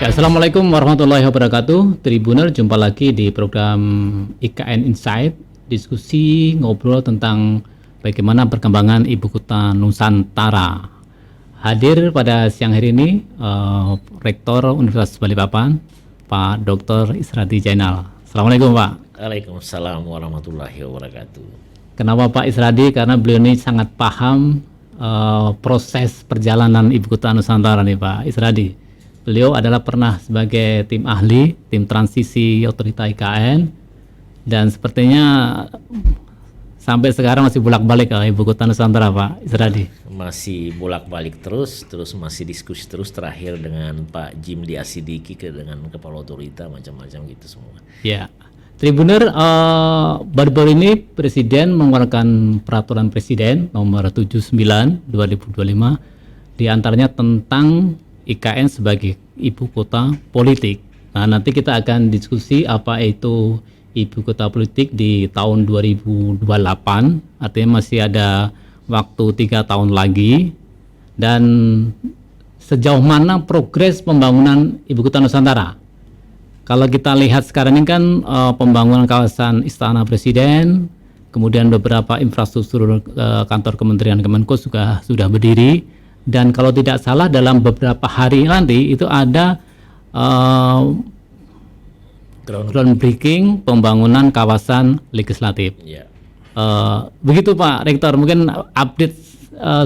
Ya, Assalamualaikum warahmatullahi wabarakatuh. Tribuner, jumpa lagi di program IKN Insight, diskusi ngobrol tentang bagaimana perkembangan ibu kota Nusantara. Hadir pada siang hari ini Rektor Universitas Balikpapan, Pak Dr. Isradi Jainal. Assalamualaikum Pak. Waalaikumsalam warahmatullahi wabarakatuh. Kenapa Pak Isradi? Karena beliau ini sangat paham proses perjalanan ibu kota Nusantara nih Pak Isradi. Beliau adalah pernah sebagai tim ahli, tim transisi otorita IKN, dan sepertinya sampai sekarang masih bolak-balik ke ibu kota Nusantara Pak Isradi. Masih bolak-balik terus masih diskusi terus, terakhir dengan Pak Jimli Asidiki dengan kepala otorita, macam-macam gitu semua. Ya, Tribuner, baru-baru ini Presiden mengeluarkan peraturan Presiden nomor 79 2025, diantaranya tentang IKN sebagai ibu kota politik. Nah, nanti kita akan diskusi apa itu ibu kota politik di tahun 2028, artinya masih ada waktu 3 tahun lagi, dan sejauh mana progres pembangunan ibu kota Nusantara. Kalau kita lihat sekarang ini kan pembangunan kawasan Istana Presiden, kemudian beberapa infrastruktur kantor Kementerian Kemenko sudah berdiri. Dan kalau tidak salah dalam beberapa hari nanti itu ada groundbreaking pembangunan kawasan legislatif. Ya. Begitu Pak Rektor, mungkin update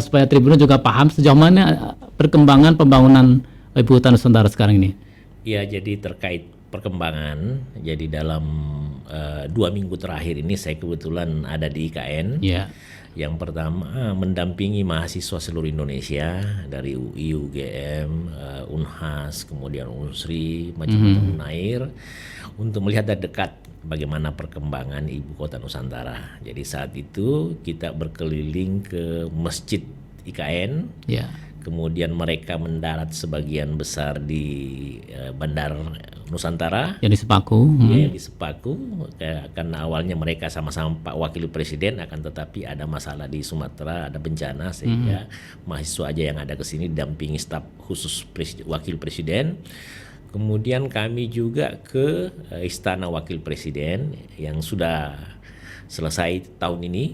supaya Tribunnya juga paham sejauh mana perkembangan pembangunan ibu kota Nusantara sekarang ini. Ya, jadi terkait perkembangan, jadi dalam 2 minggu terakhir ini saya kebetulan ada di IKN. Ya. Yang pertama mendampingi mahasiswa seluruh Indonesia dari UI, UGM, Unhas, kemudian Unsri, macam-macam Unair, untuk melihat dari dekat bagaimana perkembangan ibu kota Nusantara. Jadi saat itu kita berkeliling ke masjid IKN. Ya. Kemudian mereka mendarat sebagian besar di Bandar Nusantara. Yang di Sepaku. Ya, di Sepaku. Karena awalnya mereka sama-sama Pak Wakil Presiden, akan tetapi ada masalah di Sumatera, ada bencana, sehingga mahasiswa aja yang ada ke sini didampingi staf khusus Wakil Presiden. Kemudian kami juga ke Istana Wakil Presiden yang sudah selesai tahun ini.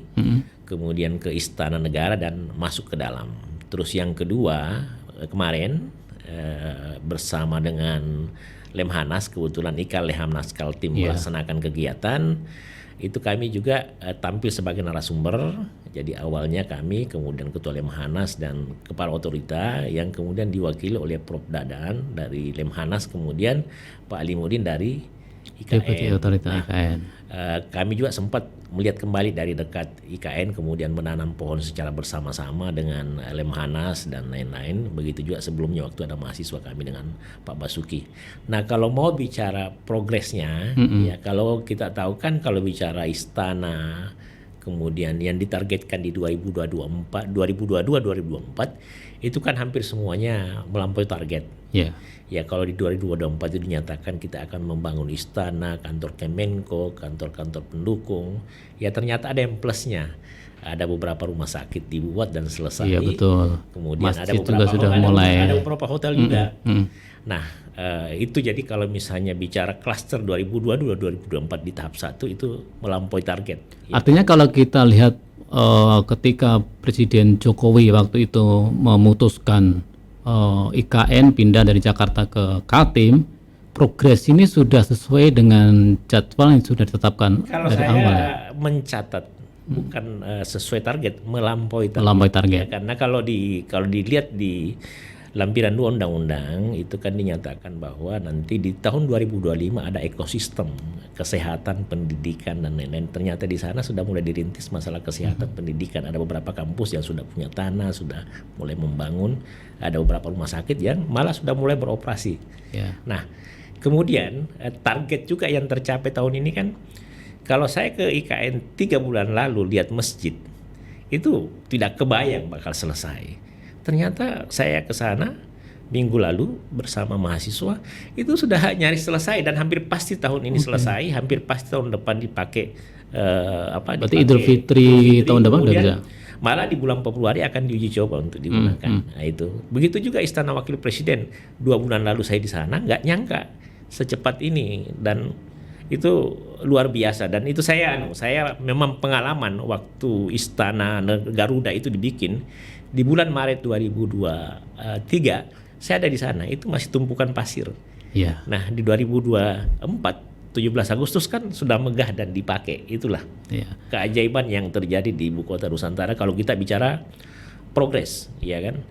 Kemudian ke Istana Negara dan masuk ke dalam. Terus yang kedua, kemarin bersama dengan Lemhanas, kebetulan IKA Lemhanas Kaltim melaksanakan kegiatan, itu kami juga tampil sebagai narasumber. Jadi awalnya kami, kemudian Ketua Lemhanas dan Kepala Otorita, yang kemudian diwakili oleh Prof. Dadan dari Lemhanas, kemudian Pak Alimuddin dari IKN. Otorita IKN. Kami juga sempat melihat kembali dari dekat IKN, kemudian menanam pohon secara bersama-sama dengan Lemhanas dan lain-lain. Begitu juga sebelumnya waktu ada mahasiswa kami dengan Pak Basuki. Nah, kalau mau bicara progresnya, ya kalau kita tahu kan, kalau bicara istana, kemudian yang ditargetkan di 2022-2024 itu kan hampir semuanya melampaui target. Yeah. Ya, kalau di 2024 itu dinyatakan kita akan membangun istana, kantor Kemenko, kantor-kantor pendukung. Ya, ternyata ada yang plusnya. Ada beberapa rumah sakit dibuat dan selesai. Iya, betul. Kemudian Masjid juga sudah mulai. Ada beberapa hotel juga. Nah, itu jadi kalau misalnya bicara klaster 2022-2024 di tahap 1 itu melampaui target. Ya. Artinya kalau kita lihat ketika Presiden Jokowi waktu itu memutuskan IKN pindah dari Jakarta ke Kaltim, progres ini sudah sesuai dengan jadwal yang sudah ditetapkan kalau dari saya awal. mencatat bukan sesuai target, melampaui target. Melampaui target. Ya, karena kalau dilihat di lampiran 2 undang-undang itu kan dinyatakan bahwa nanti di tahun 2025 ada ekosistem kesehatan, pendidikan dan lain-lain. Ternyata di sana sudah mulai dirintis masalah kesehatan, pendidikan. Ada beberapa kampus yang sudah punya tanah, sudah mulai membangun. Ada beberapa rumah sakit yang malah sudah mulai beroperasi. Yeah. Nah, kemudian target juga yang tercapai tahun ini kan, kalau saya ke IKN 3 bulan lalu lihat masjid, itu tidak kebayang bakal selesai. Ternyata saya ke sana minggu lalu bersama mahasiswa, itu sudah nyaris selesai dan hampir pasti tahun ini selesai, hampir pasti tahun depan dipakai Berarti Idul Fitri tahun depan udah bisa. Malah di bulan Februari akan diuji coba untuk digunakan. Nah, itu. Begitu juga Istana Wakil Presiden. 2 bulan lalu saya di sana, nggak nyangka secepat ini, dan itu luar biasa. Dan itu saya memang pengalaman waktu Istana Garuda itu dibikin di bulan Maret 2023, saya ada di sana, itu masih tumpukan pasir. Ya. Nah, di 2024 17 Agustus kan sudah megah dan dipakai. Itulah keajaiban yang terjadi di ibu kota Nusantara kalau kita bicara progres, ya kan.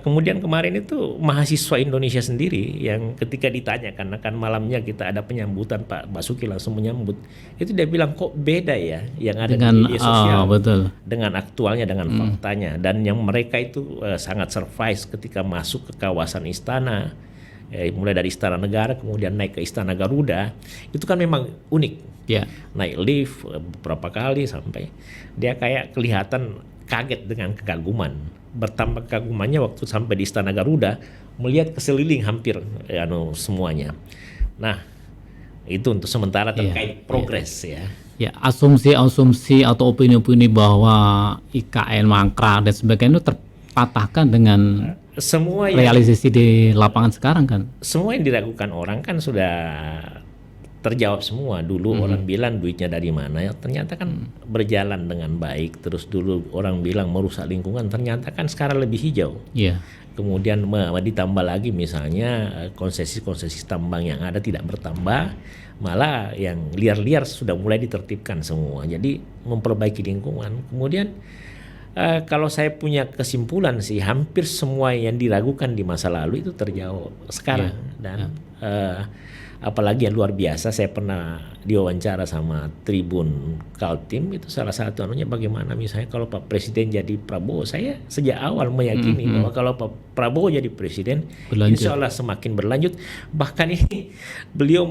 Kemudian kemarin itu mahasiswa Indonesia sendiri yang ketika ditanyakan, akan malamnya kita ada penyambutan, Pak Basuki langsung menyambut, itu dia bilang kok beda ya yang ada dengan, di media sosial betul. dengan aktualnya, dengan faktanya. Dan yang mereka itu sangat surprise ketika masuk ke kawasan istana, mulai dari Istana Negara kemudian naik ke Istana Garuda, itu kan memang unik. Naik lift beberapa kali sampai dia kayak kelihatan kaget dengan kekaguman. Bertambah kekagumannya waktu sampai di Istana Garuda, melihat keseliling hampir semuanya. Nah, itu untuk sementara terkait progres ya. Ya, asumsi-asumsi atau opini-opini bahwa IKN mangkrak dan sebagainya itu terpatahkan dengan semua realisasi di lapangan sekarang kan. Semua yang diragukan orang kan sudah terjawab semua. Dulu orang bilang duitnya dari mana, ya ternyata kan berjalan dengan baik. Terus dulu orang bilang merusak lingkungan, ternyata kan sekarang lebih hijau. Kemudian ditambah lagi misalnya konsesi-konsesi tambang yang ada tidak bertambah, malah yang liar-liar sudah mulai ditertibkan semua. Jadi memperbaiki lingkungan. Kemudian kalau saya punya kesimpulan sih, hampir semua yang diragukan di masa lalu itu terjawab sekarang. Dan apalagi yang luar biasa, saya pernah diwawancara sama Tribun Kaltim, itu salah satu anunya bagaimana misalnya kalau Pak Presiden jadi Prabowo, saya sejak awal meyakini bahwa kalau Pak Prabowo jadi Presiden, insya Allah semakin berlanjut. Bahkan ini beliau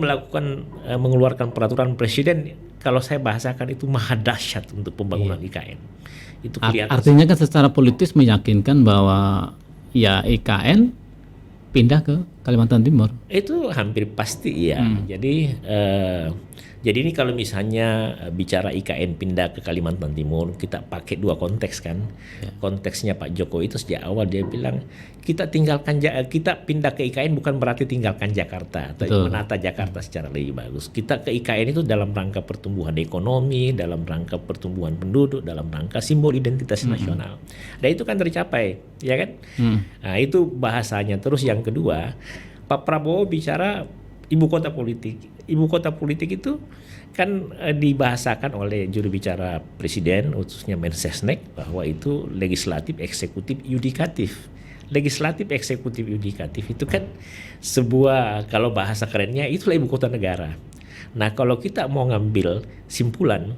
mengeluarkan peraturan Presiden, kalau saya bahasakan itu maha dahsyat untuk pembangunan IKN. Itu kelihatan. Artinya kan secara politis meyakinkan bahwa ya IKN pindah ke Kalimantan Timur. Itu hampir pasti ya. Jadi ini kalau misalnya bicara IKN pindah ke Kalimantan Timur, kita pakai dua konteks kan. Konteksnya Pak Jokowi itu sejak awal dia bilang kita pindah ke IKN bukan berarti tinggalkan Jakarta, tapi menata Jakarta secara lebih bagus. Kita ke IKN itu dalam rangka pertumbuhan ekonomi, dalam rangka pertumbuhan penduduk, dalam rangka simbol identitas nasional. Dan itu kan tercapai, ya kan? Nah, itu bahasanya. Terus yang kedua, Pak Prabowo bicara ibu kota politik. Ibu kota politik itu kan dibahasakan oleh juru bicara Presiden, khususnya Mensesnek, bahwa itu legislatif, eksekutif, yudikatif. Legislatif, eksekutif, yudikatif itu kan sebuah, kalau bahasa kerennya itulah ibu kota negara. Nah, kalau kita mau ngambil simpulan,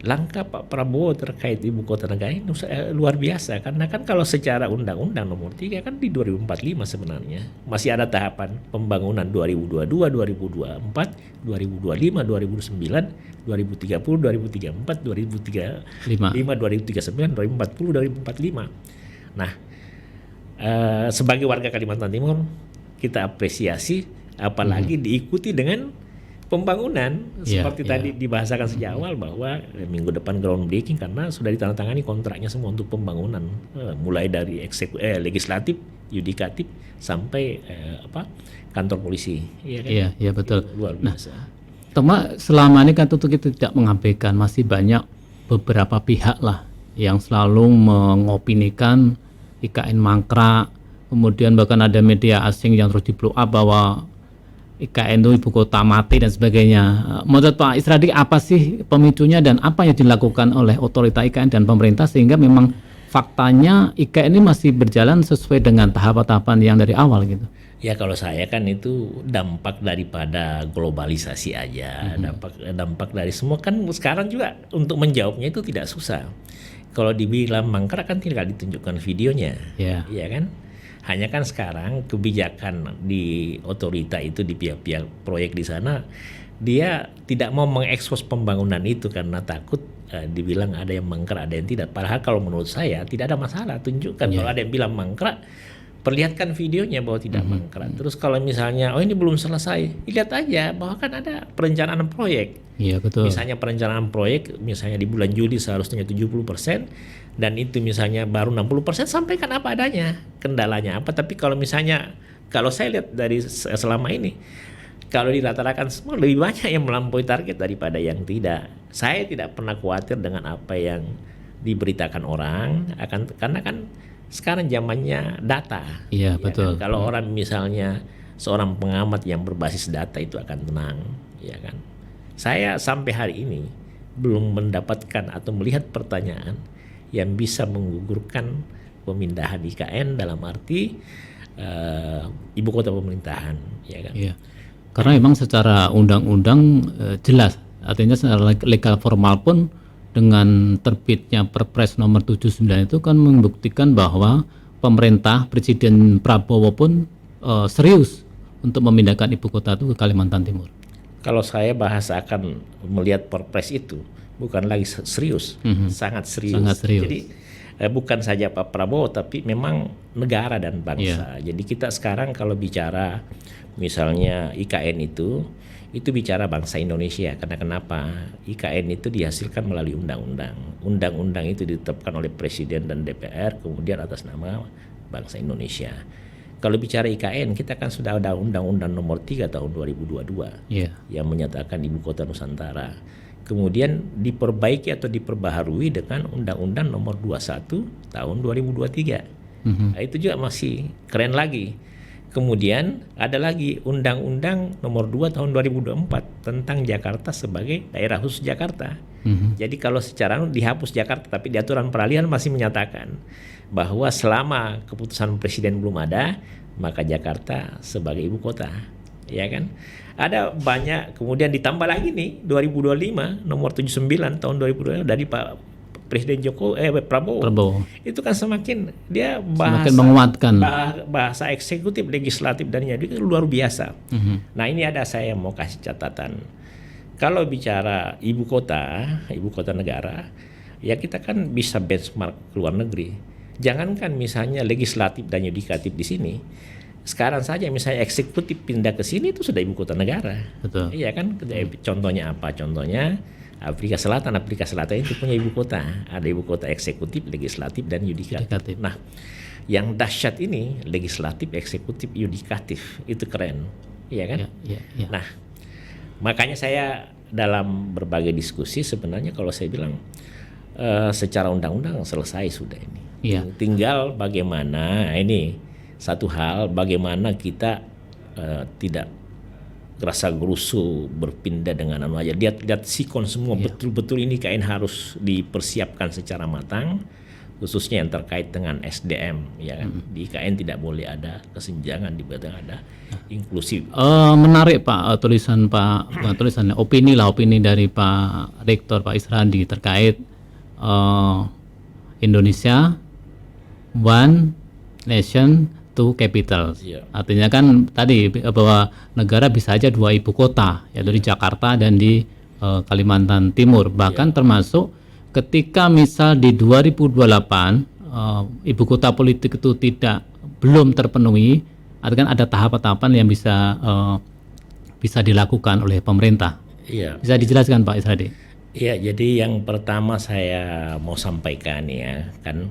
langkah Pak Prabowo terkait ibu kota negara ini luar biasa, karena kan kalau secara undang-undang nomor 3 kan di 2045 sebenarnya masih ada tahapan pembangunan 2022, 2024, 2025, 2009, 2030, 2034, 2035, 2039, 2040, 2045. Nah, sebagai warga Kalimantan Timur kita apresiasi, apalagi diikuti dengan pembangunan seperti tadi dibahasakan sejak awal bahwa minggu depan groundbreaking karena sudah ditandatangani kontraknya semua untuk pembangunan, mulai dari legislatif, yudikatif sampai kantor polisi. Iya, betul. Luar biasa. Selama ini kan tentu kita tidak mengabaikan, masih banyak beberapa pihak lah yang selalu mengopinikan IKN mangkrak, kemudian bahkan ada media asing yang terus di blow up bahwa IKN itu ibu kota mati dan sebagainya. Menurut Pak Isradi, apa sih pemicunya dan apa yang dilakukan oleh otorita IKN dan pemerintah sehingga memang faktanya IKN ini masih berjalan sesuai dengan tahapan-tahapan yang dari awal gitu? Ya, kalau saya kan itu dampak daripada globalisasi aja, dampak dari semua kan. Sekarang juga untuk menjawabnya itu tidak susah. Kalau dibilang mangkrak kan tinggal ditunjukkan videonya, ya kan? Hanya kan sekarang kebijakan di otorita itu, di pihak-pihak proyek di sana, dia tidak mau mengekspos pembangunan itu karena takut dibilang ada yang mangkrak, ada yang tidak. Padahal kalau menurut saya tidak ada masalah, tunjukkan. Kalau ada yang bilang mangkrak, perlihatkan videonya bahwa tidak mangkrak. Terus kalau misalnya ini belum selesai, lihat aja bahwa kan ada perencanaan proyek. Iya, betul. Misalnya perencanaan proyek misalnya di bulan Juli seharusnya 70% dan itu misalnya baru 60%, sampaikan apa adanya, kendalanya apa. Tapi kalau misalnya kalau saya lihat dari selama ini, kalau dirata-ratakan semua lebih banyak yang melampaui target daripada yang tidak. Saya tidak pernah khawatir dengan apa yang diberitakan orang, karena kan sekarang zamannya data. Iya, Ya betul. kan? Kalau orang misalnya seorang pengamat yang berbasis data itu akan tenang, ya kan. Saya sampai hari ini belum mendapatkan atau melihat pertanyaan yang bisa menggugurkan pemindahan IKN dalam arti ibu kota pemerintahan, ya kan. Iya. Karena memang secara undang-undang jelas, artinya secara legal formal pun dengan terbitnya Perpres nomor 79 itu kan membuktikan bahwa pemerintah Presiden Prabowo pun serius untuk memindahkan ibu kota itu ke Kalimantan Timur. Kalau saya bahasa akan melihat Perpres itu bukan lagi serius, sangat serius. Sangat serius. Jadi bukan saja Pak Prabowo tapi memang negara dan bangsa. Jadi kita sekarang kalau bicara misalnya IKN itu bicara bangsa Indonesia. Karena kenapa? IKN itu dihasilkan melalui undang-undang. Undang-undang itu ditetapkan oleh Presiden dan DPR kemudian atas nama bangsa Indonesia. Kalau bicara IKN, kita kan sudah ada Undang-Undang Nomor 3 tahun 2022 yang menyatakan Ibu Kota Nusantara. Kemudian diperbaiki atau diperbaharui dengan Undang-Undang Nomor 21 tahun 2023. Nah, itu juga masih keren lagi. Kemudian ada lagi Undang-Undang Nomor 2 tahun 2024 tentang Jakarta sebagai daerah khusus Jakarta. Jadi kalau secara dihapus Jakarta, tapi di aturan peralihan masih menyatakan bahwa selama keputusan Presiden belum ada, maka Jakarta sebagai ibu kota, ya kan? Ada banyak, kemudian ditambah lagi nih 2025 nomor 79 tahun 2025 dari Pak Presiden Prabowo. Itu kan semakin dia semakin menguatkan bahasa eksekutif, legislatif dan itu luar biasa. Nah, ini ada saya mau kasih catatan. Kalau bicara ibu kota negara, ya kita kan bisa benchmark ke luar negeri. Jangankan misalnya legislatif dan yudikatif di sini, sekarang saja misalnya eksekutif pindah ke sini itu sudah ibu kota negara. Betul. Iya kan? Contohnya apa? Contohnya Afrika Selatan itu punya ibu kota. Ada ibu kota eksekutif, legislatif dan yudikatif. Nah, yang dahsyat ini legislatif, eksekutif, yudikatif itu keren, iya kan? Ya. Nah, makanya saya dalam berbagai diskusi sebenarnya kalau saya bilang secara undang-undang selesai sudah ini. Tinggal bagaimana ini satu hal, bagaimana kita tidak rasa gerusu berpindah dengan anu aja. Lihat sikon semua betul-betul ini kain harus dipersiapkan secara matang, khususnya yang terkait dengan SDM, ya kan. Di IKN tidak boleh ada kesenjangan, ada inklusif. Menarik Pak opini dari Pak Rektor Pak Israndi terkait Indonesia One Nation Two Capitals. Artinya kan tadi bahwa negara bisa aja dua ibu kota, yaitu di Jakarta dan di Kalimantan Timur. Bahkan termasuk ketika misal di 2028 ibu kota politik itu belum terpenuhi, artinya ada tahapan-tahapan yang bisa dilakukan oleh pemerintah. Bisa dijelaskan Pak Isradi? Iya, jadi yang pertama saya mau sampaikan ya, kan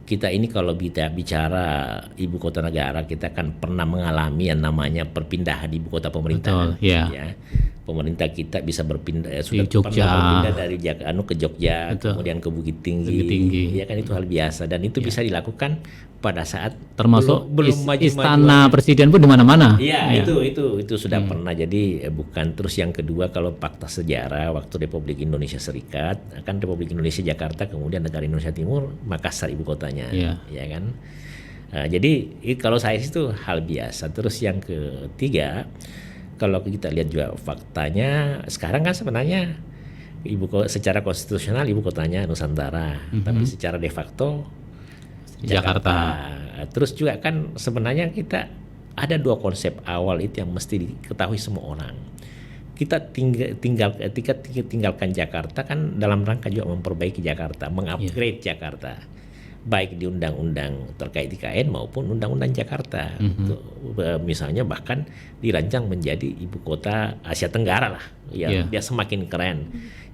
kita ini kalau bicara ibu kota negara, kita kan pernah mengalami yang namanya perpindahan ibu kota pemerintahan. Ya. Pemerintah kita bisa berpindah, sudah pernah berpindah dari ke Jogja, kemudian ke Bukit Tinggi. Ya kan, itu hal biasa dan itu bisa dilakukan pada saat termasuk belum istana presiden pun di mana-mana. Iya, itu sudah pernah. Jadi bukan. Terus yang kedua, kalau fakta sejarah waktu Republik Indonesia Serikat, kan Republik Indonesia Jakarta, kemudian negara Indonesia Timur Makassar ibu kotanya, ya kan. Jadi kalau saya itu hal biasa. Terus yang ketiga, kalau kita lihat juga faktanya sekarang kan sebenarnya secara konstitusional ibu kotanya Nusantara, tapi secara de facto Jakarta. Terus juga kan sebenarnya kita ada dua konsep awal itu yang mesti diketahui semua orang. Kita tinggalkan Jakarta kan dalam rangka juga memperbaiki Jakarta, mengupgrade Jakarta. baik di undang-undang terkait IKN maupun undang-undang Jakarta. Misalnya bahkan dirancang menjadi ibu kota Asia Tenggara lah, ya biar semakin keren.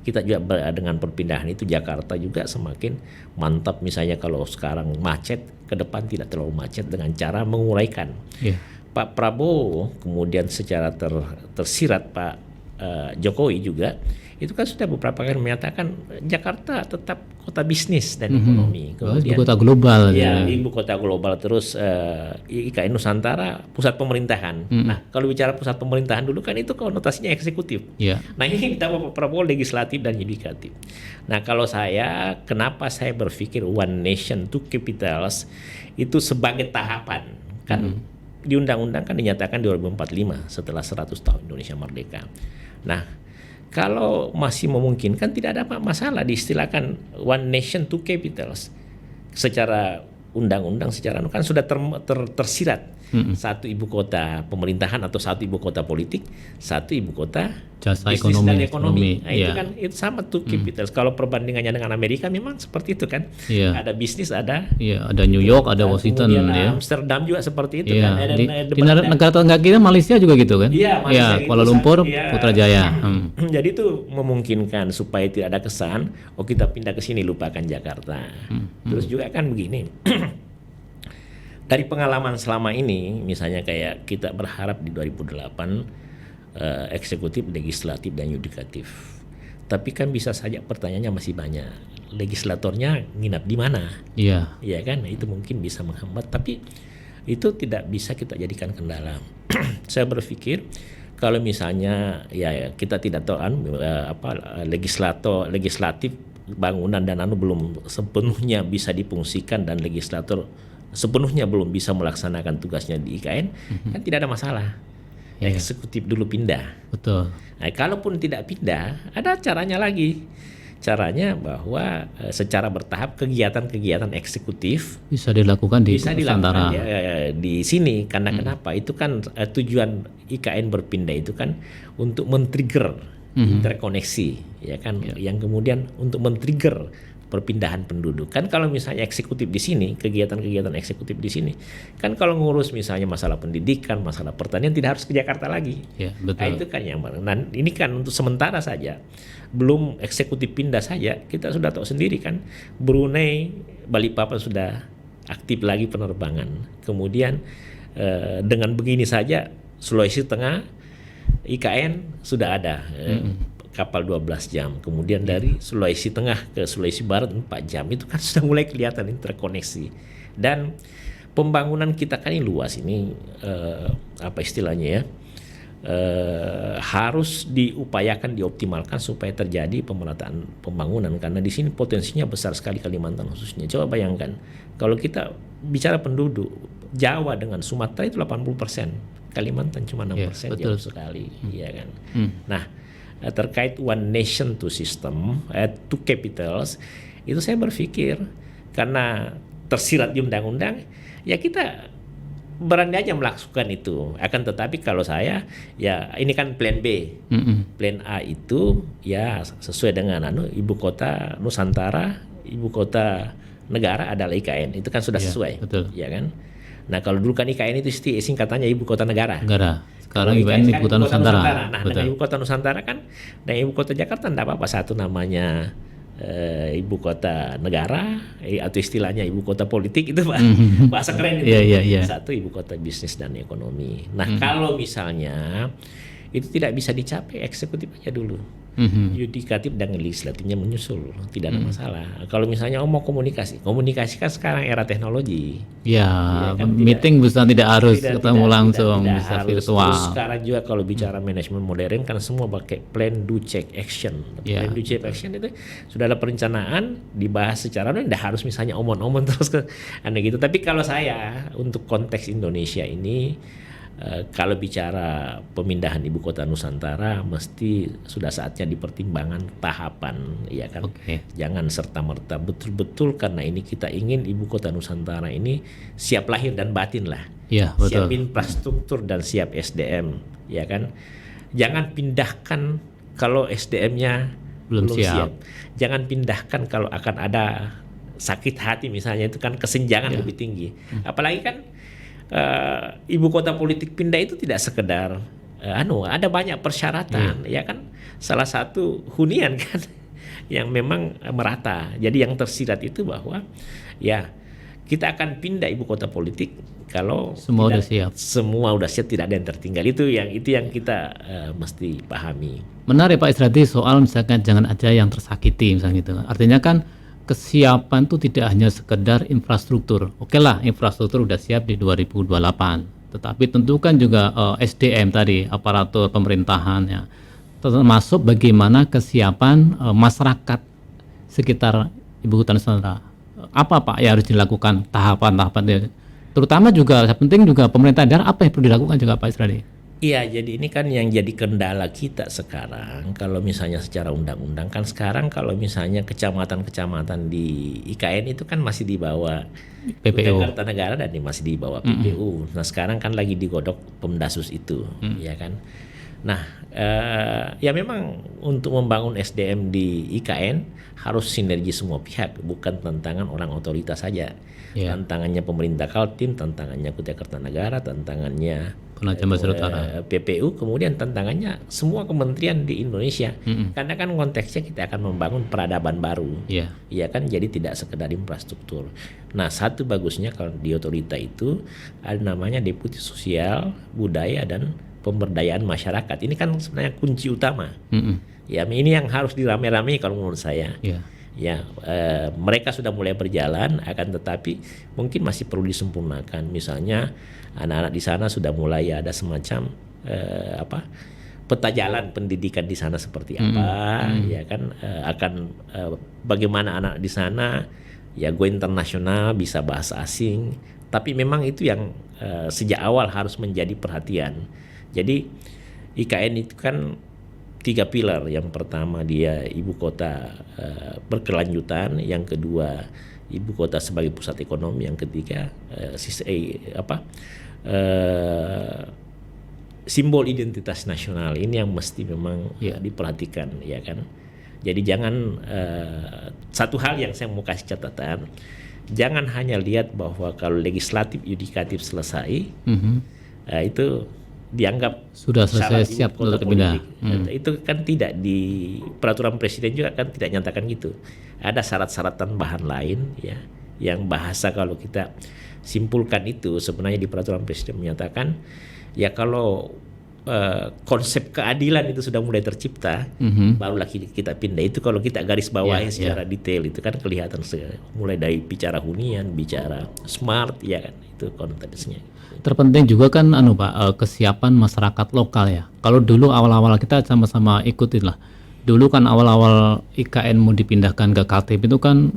Kita juga dengan perpindahan itu Jakarta juga semakin mantap. Misalnya kalau sekarang macet, ke depan tidak terlalu macet dengan cara menguraikan. Pak Prabowo kemudian secara tersirat Pak Jokowi juga itu kan sudah beberapa kali menyatakan Jakarta tetap kota bisnis dan ekonomi. ibu Kemudian kota global. Ya, ibu kota global. Terus IKN Nusantara pusat pemerintahan. Nah, kalau bicara pusat pemerintahan dulu kan itu konotasinya eksekutif. Nah, ini ditambah Pak Prabowo legislatif dan yudikatif. Nah, kalau saya, kenapa saya berpikir one nation two capitals itu sebagai tahapan kan di undang-undang kan dinyatakan 2045 setelah 100 tahun Indonesia merdeka. Nah, kalau masih memungkinkan tidak ada masalah diistilahkan one nation two capitals. Secara undang-undang secara kan sudah tersirat satu ibu kota pemerintahan atau satu ibu kota politik, satu ibu kota jasa bisnis ekonomi, dan ekonomi. Nah, itu kan itu sama two capitals. Kalau perbandingannya dengan Amerika memang seperti itu kan. Ada bisnis, ada ada New York, ada Washington, Amsterdam juga seperti itu kan. Ada di negara tetangga kita Malaysia juga gitu kan. Kuala Lumpur, Putrajaya. Jadi itu memungkinkan supaya tidak ada kesan kita pindah ke sini lupakan Jakarta. Terus juga kan begini. Dari pengalaman selama ini, misalnya kayak kita berharap di 2008 eksekutif, legislatif dan yudikatif. Tapi kan bisa saja pertanyaannya masih banyak. Legislatornya nginap di mana? Iya kan? Itu mungkin bisa menghambat. Tapi itu tidak bisa kita jadikan kendala. Saya berpikir kalau misalnya ya kita tidak tahu legislatif bangunan dan belum sepenuhnya bisa difungsikan dan legislator sepenuhnya belum bisa melaksanakan tugasnya di IKN, kan tidak ada masalah. Eksekutif dulu pindah. Betul. Nah, kalaupun tidak pindah, ada caranya lagi. Caranya bahwa secara bertahap kegiatan-kegiatan eksekutif bisa dilakukan di Nusantara. Di sini karena kenapa? Itu kan tujuan IKN berpindah itu kan untuk men-trigger interkoneksi, ya kan? Yang kemudian untuk men-trigger perpindahan penduduk. Kan kalau misalnya eksekutif di sini, kegiatan-kegiatan eksekutif di sini, kan kalau ngurus misalnya masalah pendidikan, masalah pertanian tidak harus ke Jakarta lagi. Betul. Nah, itu kan yang ini kan untuk sementara saja. Belum eksekutif pindah saja, kita sudah tahu sendiri kan Brunei, Balikpapan sudah aktif lagi penerbangan. Kemudian dengan begini saja Sulawesi Tengah IKN sudah ada. Kapal 12 jam, kemudian dari Sulawesi Tengah ke Sulawesi Barat 4 jam, itu kan sudah mulai kelihatan interkoneksi. Dan pembangunan kita kan ini luas ini apa istilahnya ya, harus diupayakan dioptimalkan supaya terjadi pemerataan pembangunan karena di sini potensinya besar sekali Kalimantan khususnya. Coba bayangkan kalau kita bicara penduduk Jawa dengan Sumatera itu 80%, Kalimantan cuma 6%, jauh sekali, ya kan. Nah, terkait one nation two system, two capitals, itu saya berpikir karena tersirat di undang-undang, ya kita berani aja melakukan itu. Akan tetapi kalau saya, ya ini kan plan B, plan A itu ya sesuai dengan ibu kota Nusantara, ibu kota negara adalah IKN, itu kan sudah sesuai, ya kan. Nah kalau dulu kan IKN itu singkatannya ibu kota negara. Sekarang IKN ibu kota Nusantara. Nah, dengan ibu kota Nusantara kan, dan ibu kota Jakarta tidak apa-apa satu namanya ibu kota negara atau istilahnya ibu kota politik itu bahasa keren itu. Satu ibu kota bisnis dan ekonomi. Nah kalau misalnya itu tidak bisa dicapai, eksekutif aja dulu. Yudikatif dan legislatifnya menyusul, tidak ada masalah. Kalau misalnya mau komunikasi kan sekarang era teknologi. Kan meeting bisa tidak harus ketemu langsung, bisa virtual. Terus sekarang juga kalau bicara manajemen modern kan semua pakai plan do check action. Plan do check action itu sudah ada perencanaan, dibahas secara tidak harus misalnya omong-omong terus ke aneh gitu. Tapi kalau saya untuk konteks Indonesia ini, kalau bicara pemindahan ibu kota Nusantara mesti sudah saatnya dipertimbangkan tahapan, ya kan. Jangan serta-merta, betul-betul karena ini kita ingin ibu kota Nusantara ini siap lahir dan batin lah. Siap infrastruktur dan siap SDM, ya kan. Jangan pindahkan kalau SDM-nya belum siap. Jangan pindahkan kalau akan ada sakit hati misalnya itu kan kesenjangan lebih tinggi. Apalagi kan ibu kota politik pindah itu tidak sekedar ada banyak persyaratan ya kan, salah satu hunian kan yang memang merata. Jadi yang tersirat itu bahwa ya kita akan pindah ibu kota politik kalau Semua udah siap. semua udah siap, tidak ada yang tertinggal. Itu yang kita mesti pahami. Menarik Pak Isradi soal misalkan jangan aja yang tersakiti misalnya gitu. Artinya kan kesiapan itu tidak hanya sekedar infrastruktur. Oke lah, infrastruktur udah siap di 2028. Tetapi tentu kan juga SDM tadi, aparatur pemerintahan ya. Termasuk bagaimana kesiapan masyarakat sekitar Ibu Kota Nusantara. Apa Pak yang harus dilakukan tahapan-tahapan, terutama juga penting juga pemerintah daerah, apa yang perlu dilakukan juga Pak Isradi? Iya, jadi ini kan yang jadi kendala kita sekarang. Kalau misalnya secara undang-undang kan sekarang kalau misalnya kecamatan-kecamatan di IKN itu kan masih di bawah PPU. Kutai Kartanegara dan masih di bawah PPU. Nah sekarang kan lagi digodok Pemdasus itu, ya kan. Nah, ya memang untuk membangun SDM di IKN harus sinergi semua pihak, bukan tantangan orang otoritas saja. Yeah. Tantangannya pemerintah Kaltim, tantangannya Kutai Kartanegara, tantangannya Penajam Pasir Utara. PPU, kemudian tantangannya semua kementerian di Indonesia. Karena kan konteksnya kita akan membangun peradaban baru. Iya. Ya kan, jadi tidak sekedar infrastruktur. Nah, satu bagusnya kalau di otorita itu ada namanya Deputi Sosial, Budaya dan Pemberdayaan Masyarakat. Ini kan sebenarnya kunci utama. Ya, ini yang harus dirame-rame kalau menurut saya. Iya. Ya, mereka sudah mulai berjalan, akan tetapi mungkin masih perlu disempurnakan. Misalnya anak-anak di sana sudah mulai ada semacam peta jalan pendidikan di sana seperti apa, ya kan, akan bagaimana anak di sana ya go internasional, bisa bahasa asing. Tapi memang itu yang sejak awal harus menjadi perhatian. Jadi IKN itu kan 3 pilar. Yang pertama dia ibu kota berkelanjutan, yang kedua ibu kota sebagai pusat ekonomi, yang ketiga simbol identitas nasional. Ini yang mesti memang diperhatikan, ya kan. Jadi jangan satu hal yang saya mau kasih catatan, jangan hanya lihat bahwa kalau legislatif yudikatif selesai itu dianggap sudah selesai, siap untuk dipindah. Itu kan tidak, di peraturan presiden juga kan tidak nyatakan gitu. Ada syarat-syarat tambahan lain ya, yang bahasa kalau kita simpulkan itu sebenarnya di peraturan presiden menyatakan ya kalau konsep keadilan itu sudah mulai tercipta, barulah kita pindah. Itu kalau kita garis bawahi secara detail itu kan kelihatan mulai dari bicara hunian, bicara smart, ya kan, itu konteksnya. Terpenting juga kan Pak, kesiapan masyarakat lokal ya. Kalau dulu awal-awal kita sama-sama ikutin lah. Dulu kan awal-awal IKN mau dipindahkan ke Kaltim itu kan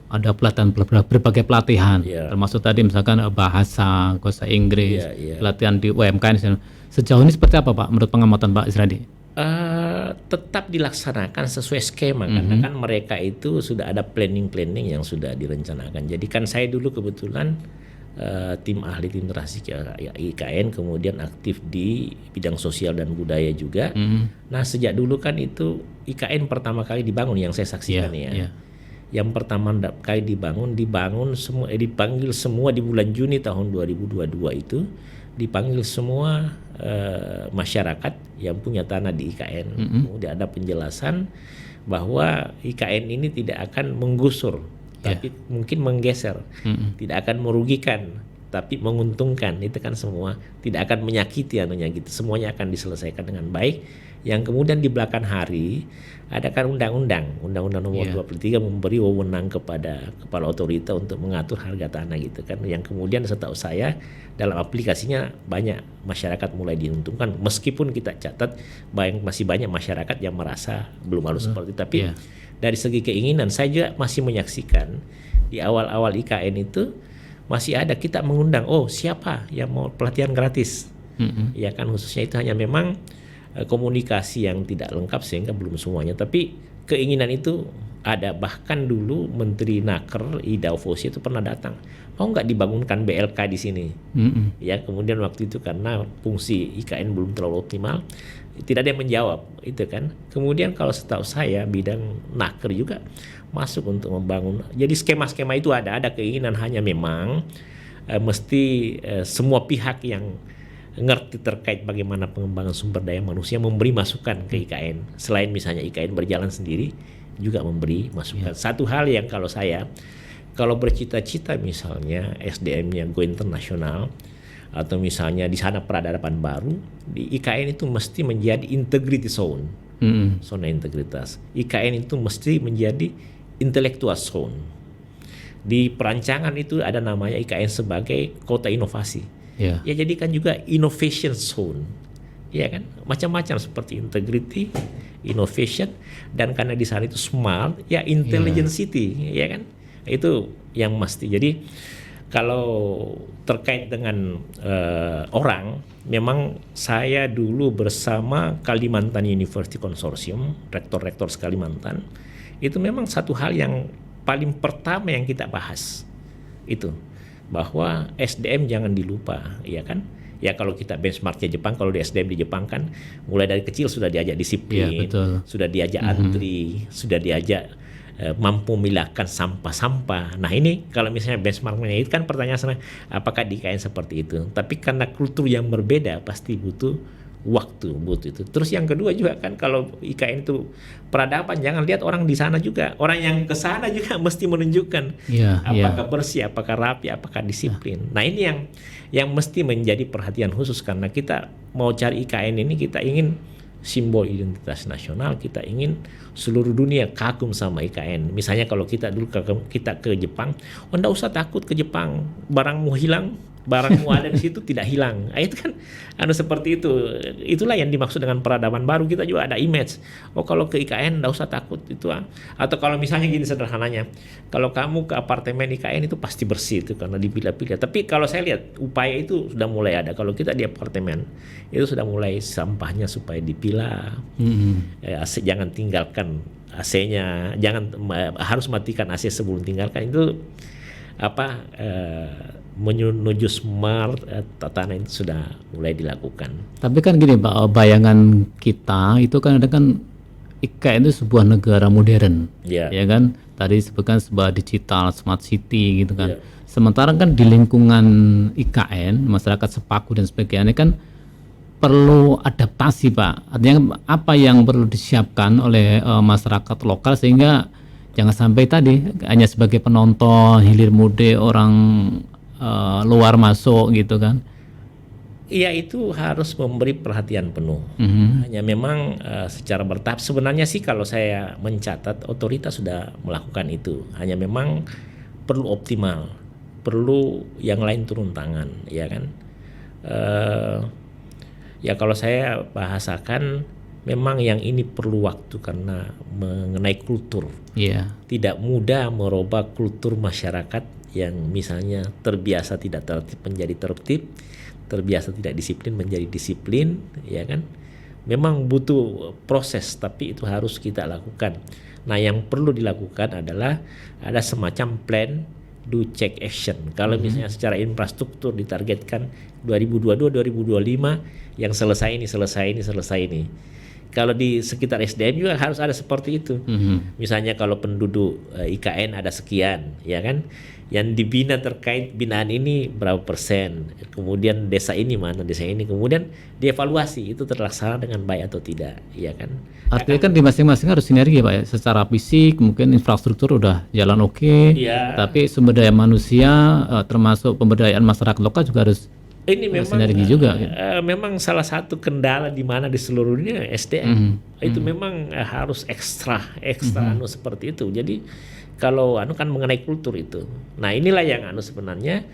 ada pelatihan, berbagai pelatihan, termasuk tadi misalkan bahasa Inggris, pelatihan di UMKM. Sejauh ini seperti apa Pak menurut pengamatan Pak Isradi? Tetap dilaksanakan sesuai skema, karena kan mereka itu sudah ada planning yang sudah direncanakan. Jadi kan saya dulu kebetulan tim ahli literasi IKN, kemudian aktif di bidang sosial dan budaya juga. Nah sejak dulu kan itu IKN pertama kali dibangun yang saya saksikan yang pertama kali dibangun semua, dipanggil semua di bulan Juni tahun 2022 itu, dipanggil semua masyarakat yang punya tanah di IKN. Kemudian ada penjelasan bahwa IKN ini tidak akan menggusur, tapi mungkin menggeser, tidak akan merugikan, tapi menguntungkan. Itu kan semua tidak akan menyakiti anunya gitu. Semuanya akan diselesaikan dengan baik. Yang kemudian di belakang hari ada kan undang-undang nomor 23 memberi wewenang kepada kepala otorita untuk mengatur harga tanah gitu kan. Yang kemudian setahu saya dalam aplikasinya banyak masyarakat mulai diuntungkan, meskipun kita catat masih banyak masyarakat yang merasa belum harus seperti itu. Tapi dari segi keinginan saya juga masih menyaksikan di awal-awal IKN itu masih ada kita mengundang, siapa yang mau pelatihan gratis, ya kan, khususnya itu hanya memang komunikasi yang tidak lengkap sehingga belum semuanya, tapi keinginan itu ada. Bahkan dulu Menteri Naker Ida Fosi itu pernah datang, mau nggak dibangunkan BLK di sini, ya. Kemudian waktu itu karena fungsi IKN belum terlalu optimal, tidak ada yang menjawab itu kan. Kemudian kalau setahu saya bidang naker juga masuk untuk membangun. Jadi skema-skema itu ada keinginan, hanya memang mesti semua pihak yang ngerti terkait bagaimana pengembangan sumber daya manusia memberi masukan ke IKN. Selain misalnya IKN berjalan sendiri, juga memberi masukan. Satu hal yang kalau saya, kalau bercita-cita misalnya SDM-nya go internasional, atau misalnya di sana peradaban baru, di IKN itu mesti menjadi integrity zone, zona integritas. IKN itu mesti menjadi intellectual zone. Di perancangan itu ada namanya IKN sebagai kota inovasi. Ya jadikan juga innovation zone. Ya kan? Macam-macam seperti integrity, innovation, dan karena di sana itu smart, ya intelligent city, ya kan? Itu yang mesti. Jadi kalau terkait dengan orang, memang saya dulu bersama Kalimantan University Consortium, rektor-rektor Kalimantan, itu memang satu hal yang paling pertama yang kita bahas itu bahwa SDM jangan dilupa, ya kan? Ya kalau kita benchmarknya Jepang, kalau di SDM di Jepang kan mulai dari kecil sudah diajak disiplin, sudah diajak antri, sudah diajak mampu memilahkan sampah-sampah. Nah ini kalau misalnya benchmarknya itu kan pertanyaan sana, apakah di IKN seperti itu? Tapi karena kultur yang berbeda pasti butuh waktu, butuh itu. Terus yang kedua juga kan kalau IKN itu peradaban, jangan lihat orang di sana juga, orang yang ke sana juga mesti menunjukkan apakah bersih, apakah rapi, apakah disiplin. Nah ini yang mesti menjadi perhatian khusus, karena kita mau cari IKN ini, kita ingin simbol identitas nasional, kita ingin seluruh dunia kagum sama IKN. Misalnya kalau kita dulu kita ke Jepang, enggak usah takut ke Jepang, barangmu hilang, barangmu ada di situ tidak hilang. Nah, itu kan seperti itu. Itulah yang dimaksud dengan peradaban baru. Kita juga ada image. Oh kalau ke IKN enggak usah takut itu. Atau kalau misalnya gini sederhananya, kalau kamu ke apartemen IKN itu pasti bersih itu karena dipilah-pilah. Tapi kalau saya lihat upaya itu sudah mulai ada. Kalau kita di apartemen itu sudah mulai sampahnya supaya dipilah. Jangan tinggalkan AC-nya, harus matikan AC sebelum tinggalkan. Itu menuju smart, tatanan itu sudah mulai dilakukan. Tapi kan gini Pak, bayangan kita itu kan ada kan IKN itu sebuah negara modern, ya kan? Tadi sebutkan sebuah digital smart city gitu kan. Sementara kan di lingkungan IKN masyarakat sepaku dan sebagainya kan perlu adaptasi Pak. Artinya apa yang perlu disiapkan oleh masyarakat lokal sehingga jangan sampai tadi hanya sebagai penonton, hilir mudik orang luar masuk gitu kan. Iya, itu harus memberi perhatian penuh. Hanya memang secara bertahap. Sebenarnya sih kalau saya mencatat otoritas sudah melakukan itu. Hanya memang perlu optimal, perlu yang lain turun tangan, ya kan. Ya kalau saya bahasakan memang yang ini perlu waktu karena mengenai kultur. Tidak mudah merubah kultur masyarakat yang misalnya terbiasa tidak tertib menjadi tertib, terbiasa tidak disiplin menjadi disiplin, ya kan? Memang butuh proses, tapi itu harus kita lakukan. Nah, yang perlu dilakukan adalah ada semacam plan, do, check, action. Kalau misalnya secara infrastruktur ditargetkan 2022-2025 yang selesai ini. Kalau di sekitar SDM juga harus ada seperti itu. Misalnya kalau penduduk IKN ada sekian, ya kan? Yang dibina terkait binaan ini berapa persen, kemudian desa ini mana, desa ini, kemudian dievaluasi itu terlaksana dengan baik atau tidak, ya kan? Artinya kan di masing-masing harus sinergi Pak ya, secara fisik mungkin infrastruktur udah jalan oke, tapi sumber daya manusia termasuk pemberdayaan masyarakat lokal juga harus ini memang sinergi juga. Memang salah satu kendala di mana di seluruh dunia SDM itu memang harus ekstra seperti itu. Jadi kalau kan mengenai kultur itu. Nah, inilah yang sebenarnya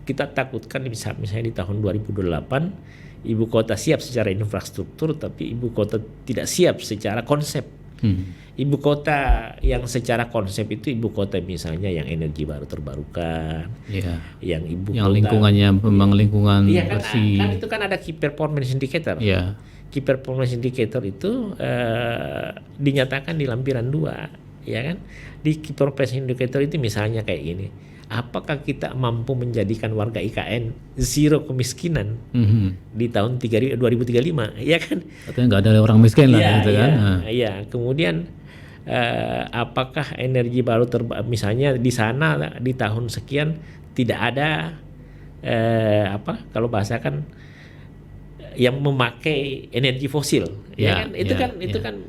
kita takutkan misalnya di tahun 2028 ibu kota siap secara infrastruktur tapi ibu kota tidak siap secara konsep. Ibu kota yang secara konsep itu ibu kota misalnya yang energi baru terbarukan, yang lingkungannya memang lingkungan bersih. Kan itu kan ada key performance indicator. Key performance indicator itu dinyatakan di lampiran 2, ya kan? Di key performance indicator itu misalnya kayak gini, apakah kita mampu menjadikan warga IKN zero kemiskinan di tahun 2035, ya kan? Katanya nggak ada orang miskin lah, Iya, gitu kan? iya. Kemudian apakah energi baru misalnya di sana di tahun sekian tidak ada kalau bahasa kan yang memakai energi fosil, ya kan?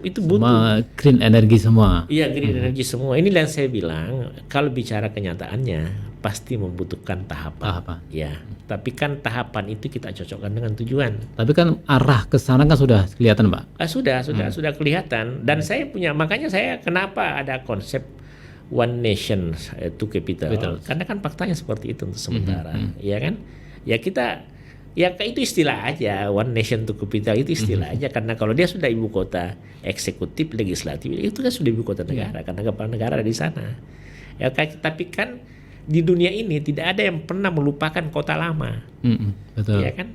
Itu butuh. Semua green energi semua. Iya, green energy semua. Ini yang saya bilang, kalau bicara kenyataannya pasti membutuhkan tahapan. Ya, tapi kan tahapan itu kita cocokkan dengan tujuan. Tapi kan arah ke sana kan sudah kelihatan, Pak. Sudah kelihatan. Dan saya punya, makanya saya kenapa ada konsep one nation two capital. Karena kan faktanya seperti itu untuk sementara, ya kan? Ya kita itu istilah aja, one nation two capital itu istilah aja, karena kalau dia sudah ibu kota eksekutif, legislatif, itu kan sudah ibu kota negara, karena kepala negara ada di sana. Ya, tapi kan di dunia ini tidak ada yang pernah melupakan kota lama, betul. Ya kan?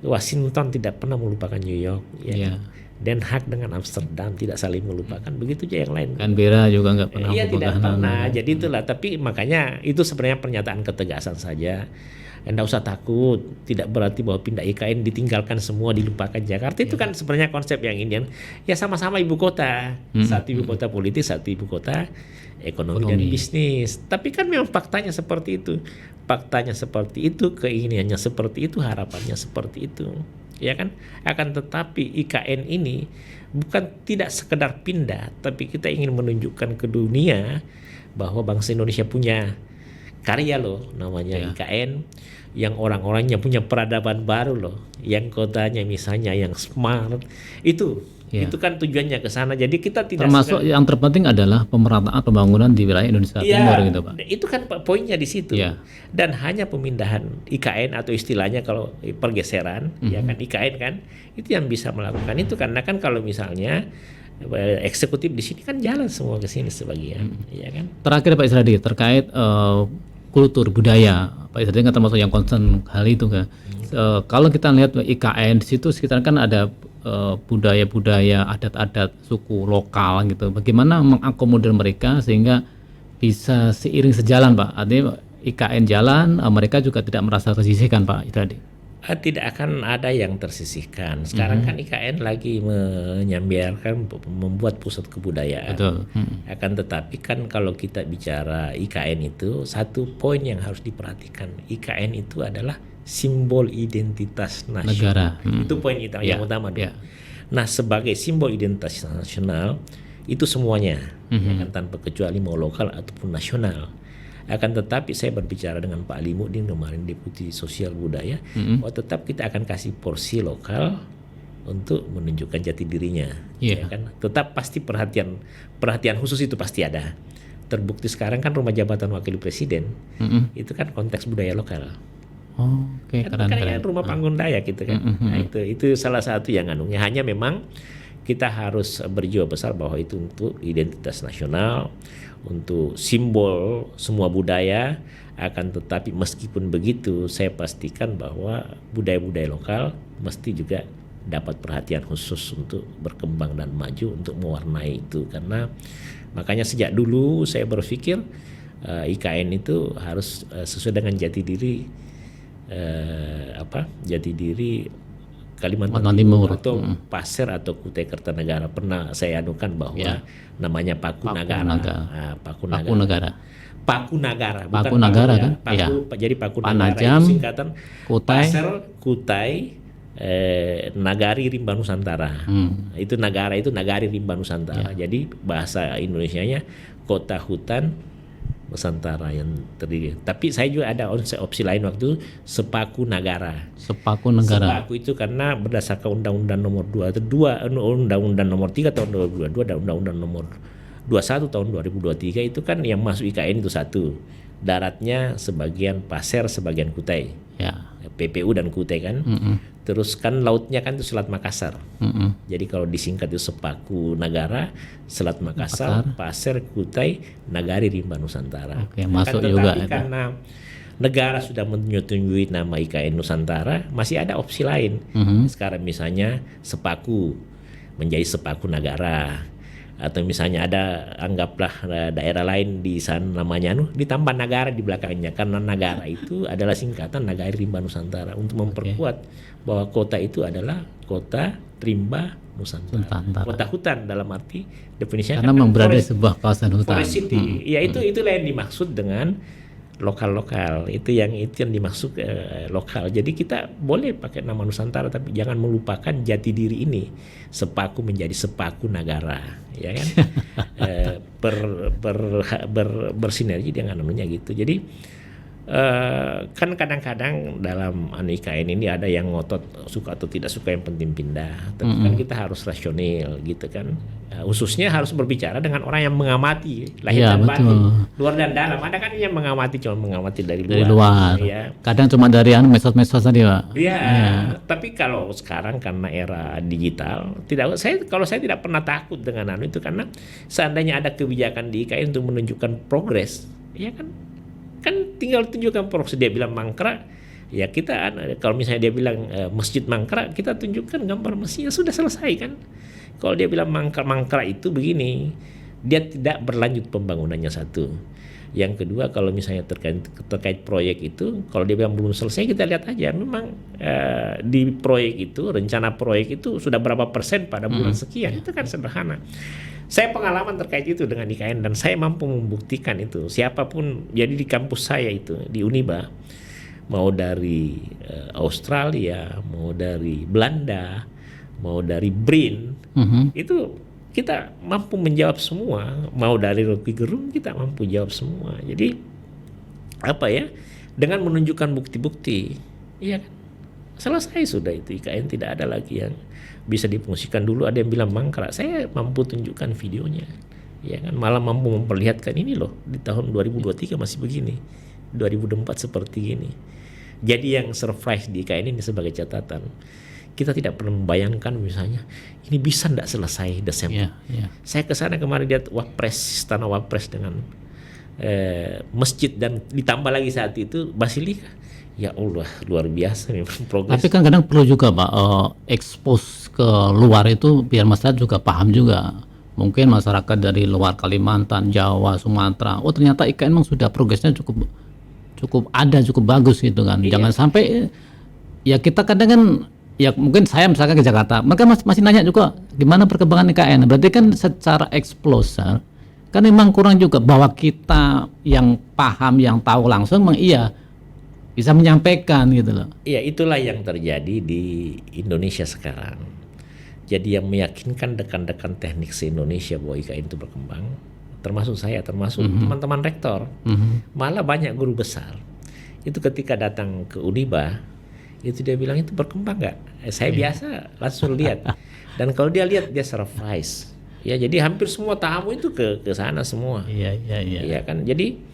Washington tidak pernah melupakan New York, ya kan? Den Haag dengan Amsterdam tidak saling melupakan, begitu aja yang lain. Canberra juga nggak pernah melupakan. Tidak pernah. Jadi itulah. Tapi makanya itu sebenarnya pernyataan ketegasan saja. Anda usah takut, tidak berarti bahwa pindah IKN ditinggalkan semua, dilupakan Jakarta. Itu kan sebenarnya konsep yang ini, ya sama-sama ibu kota, satu ibu kota politik, satu ibu kota ekonomi dan bisnis. Tapi kan memang faktanya seperti itu, keinginannya seperti itu, harapannya seperti itu, ya kan? Akan tetapi IKN ini bukan tidak sekedar pindah, tapi kita ingin menunjukkan ke dunia bahwa bangsa Indonesia punya karya loh, namanya IKN, yang orang-orangnya punya peradaban baru loh, yang kotanya misalnya yang smart, itu kan tujuannya ke sana. Jadi kita tidak termasuk yang terpenting adalah pemerataan pembangunan di wilayah Indonesia Timur gitu, Pak. Itu kan poinnya di situ. Dan hanya pemindahan IKN atau istilahnya kalau pergeseran, ya kan, IKN kan itu yang bisa melakukan itu, karena kan kalau misalnya eksekutif di sini kan jalan semua ke sini sebagian, ya kan. Terakhir Pak Isradi, terkait kultur budaya, Pak Isradi kan termasuk yang concern hal itu kan. Kalau kita lihat IKN di situ sekitar kan ada budaya-budaya, adat-adat suku lokal gitu. Bagaimana mengakomodir mereka sehingga bisa seiring sejalan, Pak? Artinya IKN jalan, mereka juga tidak merasa tersisihkan, Pak Isradi. Tidak akan ada yang tersisihkan. Sekarang kan IKN lagi menyambiarkan membuat pusat kebudayaan. Betul. Akan tetapi kan kalau kita bicara IKN itu, satu poin yang harus diperhatikan, IKN itu adalah simbol identitas nasional. Negara. Itu poin yang utama dulu. Nah, sebagai simbol identitas nasional itu semuanya, ya kan, tanpa kecuali mau lokal ataupun nasional. Akan tetapi saya berbicara dengan Pak Alimuddin kemarin, Deputi Sosial Budaya, bahwa tetap kita akan kasih porsi lokal untuk menunjukkan jati dirinya, ya kan. Tetap pasti perhatian khusus itu pasti ada. Terbukti sekarang kan rumah jabatan wakil presiden itu kan konteks budaya lokal. Keren. Rumah panggung Dayak gitu kan. Nah, itu salah satu yang anunya. Hanya memang kita harus berjiwa besar bahwa itu untuk identitas nasional, untuk simbol semua budaya. Akan tetapi meskipun begitu, saya pastikan bahwa budaya-budaya lokal mesti juga dapat perhatian khusus untuk berkembang dan maju untuk mewarnai itu. Karena makanya sejak dulu saya berpikir IKN itu harus sesuai dengan jati diri Kalimantan Timur atau Pasir atau Kutai Kertanegara. Pernah saya anukan bahwa namanya Paku Nagara. Paku Nagara kan? Jadi Paku Nagara itu singkatan Pasir, Kutai, Nagari, Rimba Nusantara. Itu Nagara itu Nagari, Rimba Nusantara. Jadi bahasa Indonesianya kota hutan Nusantara yang terdiri. Tapi saya juga ada opsi lain waktu itu, Sepaku Nagara. Sepaku itu karena berdasarkan Undang-Undang Nomor 2, Undang-Undang Nomor 3 tahun 2022 dan Undang-Undang Nomor 21 tahun 2023 itu kan yang masuk IKN itu satu. Daratnya sebagian Pasir, sebagian Kutai. PPU dan Kutai kan. Terus kan lautnya kan itu Selat Makassar. Jadi kalau disingkat itu Sepaku Nagara, Selat Makassar, Pasir, Kutai, Nagari, Rimba Nusantara. Masuk juga. Karena negara sudah menyetujui nama IKN Nusantara, masih ada opsi lain. Sekarang misalnya Sepaku menjadi Sepaku Nagara, Atau misalnya ada anggaplah daerah lain di sana namanya ditambah negara di belakangnya, karena negara itu adalah singkatan Nagari Rimba Nusantara, untuk memperkuat bahwa kota itu adalah kota rimba Nusantara. Kota hutan dalam arti definisinya karena memang berada di sebuah kawasan hutan. Forest city. Ya itulah yang dimaksud dengan lokal. Itu yang dimaksud lokal. Jadi kita boleh pakai nama Nusantara, tapi jangan melupakan jati diri ini. Sepaku menjadi sepaku negara, ya kan? Bersinergi dengan namanya gitu. Jadi kan kadang-kadang dalam IKN ini ada yang ngotot suka atau tidak suka, yang penting pindah. Tapi kan kita harus rasional gitu kan. Khususnya harus berbicara dengan orang yang mengamati lahir dan batin, luar dan dalam. Ada kan yang mengamati cuma mengamati dari luar. Ya. Kadang cuma dari medsos tadi, Pak. Iya. Tapi kalau sekarang karena era digital, kalau saya tidak pernah takut dengan itu, karena seandainya ada kebijakan di IKN untuk menunjukkan progres, ya kan tinggal tunjukkan progres. Dia bilang mangkrak, ya kita kalau misalnya dia bilang masjid mangkrak, kita tunjukkan gambar masjidnya, sudah selesai kan. Kalau dia bilang mangkrak itu begini, dia tidak berlanjut pembangunannya, satu. Yang kedua, kalau misalnya terkait proyek itu, kalau dia bilang belum selesai, kita lihat aja memang di proyek itu, rencana proyek itu sudah berapa persen pada bulan sekian. Itu kan sederhana. Saya pengalaman terkait itu dengan IKN, dan saya mampu membuktikan itu. Siapapun, jadi di kampus saya itu di Uniba, mau dari Australia, mau dari Belanda, mau dari BRIN, itu kita mampu menjawab semua. Mau dari Rocky Gerung, kita mampu jawab semua. Jadi dengan menunjukkan bukti-bukti, iya kan, selesai sudah itu. IKN tidak ada lagi yang bisa difungsikan. Dulu ada yang bilang mangkrak, saya mampu tunjukkan videonya, ya kan, malah mampu memperlihatkan ini loh, di tahun 2023 masih begini, 2024 seperti ini. Jadi yang surprise di IKN ini sebagai catatan, kita tidak pernah membayangkan misalnya ini bisa tidak selesai Desember. Saya kesana kemarin lihat istana Wapres dengan masjid, dan ditambah lagi saat itu Basilika. Ya Allah, luar biasa memang progres. Tapi kan kadang perlu juga, Pak, expose ke luar itu biar masyarakat juga paham juga. Mungkin masyarakat dari luar Kalimantan, Jawa, Sumatera, ternyata IKN memang sudah progresnya cukup bagus gitu kan. Jangan sampai ya kita kadang kan, ya mungkin saya misalkan ke Jakarta, mereka masih nanya juga gimana perkembangan IKN. Berarti kan secara eksplosif kan memang kurang juga, bahwa kita yang paham, yang tahu langsung memang bisa menyampaikan gitu loh. Iya, itulah yang terjadi di Indonesia sekarang. Jadi yang meyakinkan rekan-rekan teknik se-Indonesia bahwa IKN itu berkembang, termasuk saya, termasuk teman-teman rektor, malah banyak guru besar. Itu ketika datang ke Uniba, itu dia bilang itu berkembang nggak? Saya biasa langsung lihat. Dan kalau dia lihat, dia surprise. Ya, jadi hampir semua tamu itu ke sana semua. Iya kan. Jadi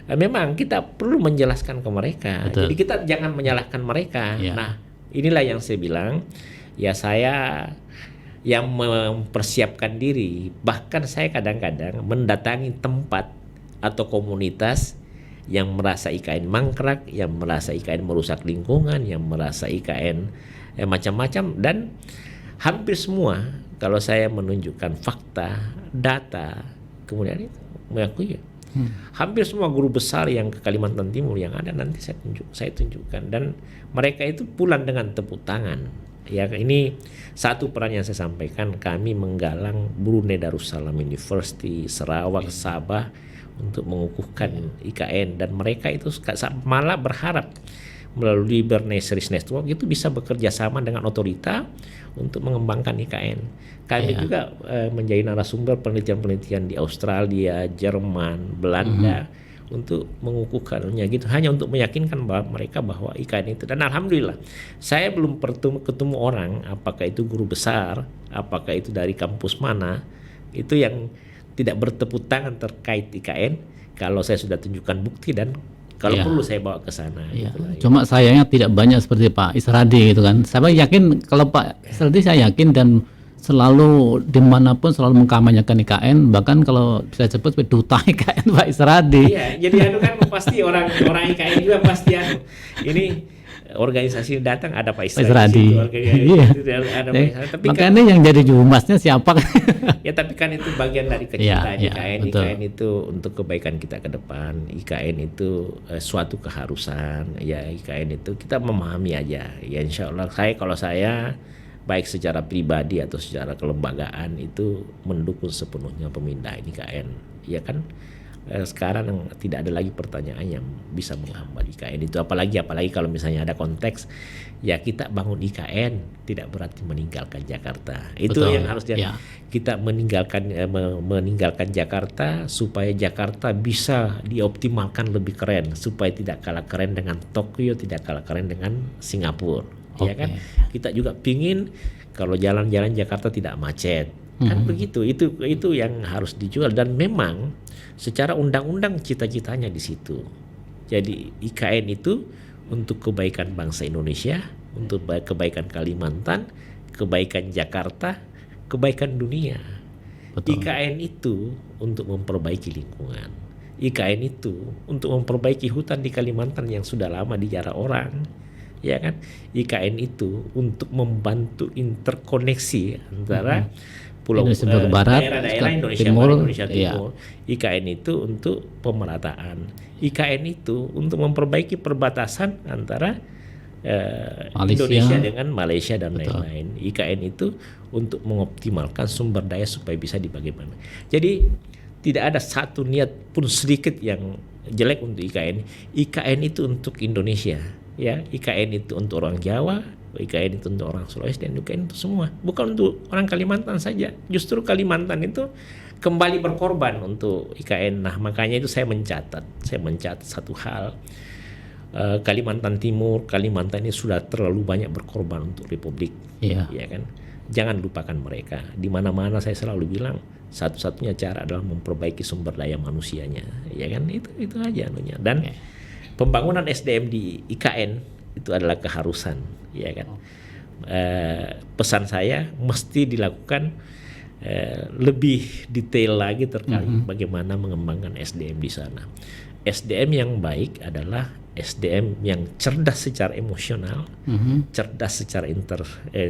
memang kita perlu menjelaskan ke mereka. Betul. Jadi kita jangan menyalahkan mereka. Nah, inilah yang saya bilang, ya saya yang mempersiapkan diri. Bahkan saya kadang-kadang mendatangi tempat atau komunitas yang merasa IKN mangkrak, yang merasa IKN merusak lingkungan, yang merasa IKN macam-macam, dan hampir semua kalau saya menunjukkan fakta, data, kemudian itu mengakui. Hampir semua guru besar yang ke Kalimantan Timur yang ada nanti saya tunjukkan, dan mereka itu pulang dengan tepuk tangan. Ya, ini satu peran yang saya sampaikan, kami menggalang Brunei Darussalam University, Sarawak, Sabah untuk mengukuhkan IKN, dan mereka itu malah berharap melalui Brunei Series Network itu bisa bekerja sama dengan otorita untuk mengembangkan IKN. Kami juga menjadi narasumber penelitian-penelitian di Australia, Jerman, Belanda untuk mengukuhkannya gitu, hanya untuk meyakinkan mereka bahwa IKN itu. Dan alhamdulillah, saya belum ketemu orang, apakah itu guru besar, apakah itu dari kampus mana, itu yang tidak bertepuk tangan terkait IKN kalau saya sudah tunjukkan bukti, dan kalau perlu saya bawa ke sana. Gitu. Cuma sayangnya tidak banyak seperti Pak Isradi gitu kan. Saya yakin kalau Pak Isradi, saya yakin dan selalu dimanapun selalu mengkampanyekan IKN, bahkan kalau bisa sebut duta IKN Pak Isradi. Iya, jadi kan pasti orang IKN juga pasti ini organisasi datang ada Pak Pak Isra di Isradi. situ, Iya. ada Pak Isra. Tapi kan, Makanya yang jadi juru humasnya siapa? ya tapi kan itu bagian dari Iya, kecintaan iya, IKN. betul. IKN itu untuk kebaikan kita ke depan. IKN itu suatu keharusan. Ya IKN itu kita memahami aja. Ya insya Allah kalau saya baik secara pribadi atau secara kelembagaan itu mendukung sepenuhnya pemindahan IKN. Ya kan sekarang tidak ada lagi pertanyaan yang bisa menghambat IKN itu, apalagi kalau misalnya ada konteks ya kita bangun IKN tidak berarti meninggalkan Jakarta. Itu Betul, yang harus ya. kita meninggalkan Jakarta supaya Jakarta bisa dioptimalkan lebih keren, supaya tidak kalah keren dengan Tokyo, tidak kalah keren dengan Singapura. Ya Oke. kan kita juga pingin kalau jalan-jalan Jakarta tidak macet. Kan begitu, itu yang harus dijual, dan memang secara undang-undang cita-citanya di situ. Jadi IKN itu untuk kebaikan bangsa Indonesia, untuk kebaikan Kalimantan, kebaikan Jakarta, kebaikan dunia. Betul. IKN itu untuk memperbaiki lingkungan. IKN itu untuk memperbaiki hutan di Kalimantan yang sudah lama dijarah orang. Ya kan? IKN itu untuk membantu interkoneksi antara pulau Indonesia Barat, daerah-daerah Indonesia Timur, Barat, Indonesia iya. Timur. IKN itu untuk pemerataan. IKN itu untuk memperbaiki perbatasan antara Malaysia. Indonesia dengan Malaysia dan lain-lain. IKN itu untuk mengoptimalkan sumber daya supaya bisa dibagi. Jadi tidak ada satu niat pun sedikit yang jelek untuk IKN. IKN itu untuk Indonesia, ya. IKN itu untuk orang Jawa, IKN itu untuk orang Sulawesi, dan IKN itu semua, bukan untuk orang Kalimantan saja. Justru Kalimantan itu kembali berkorban untuk IKN. Nah makanya itu saya mencatat satu hal. Kalimantan Timur, Kalimantan ini sudah terlalu banyak berkorban untuk Republik, Iya. ya kan. Jangan lupakan mereka. Di mana-mana saya selalu bilang satu-satunya cara adalah memperbaiki sumber daya manusianya, ya kan. Itu aja anunya. Dan pembangunan SDM di IKN itu adalah keharusan, ya kan. Pesan saya mesti dilakukan lebih detail lagi terkait bagaimana mengembangkan SDM di sana. SDM yang baik adalah SDM yang cerdas secara emosional, cerdas secara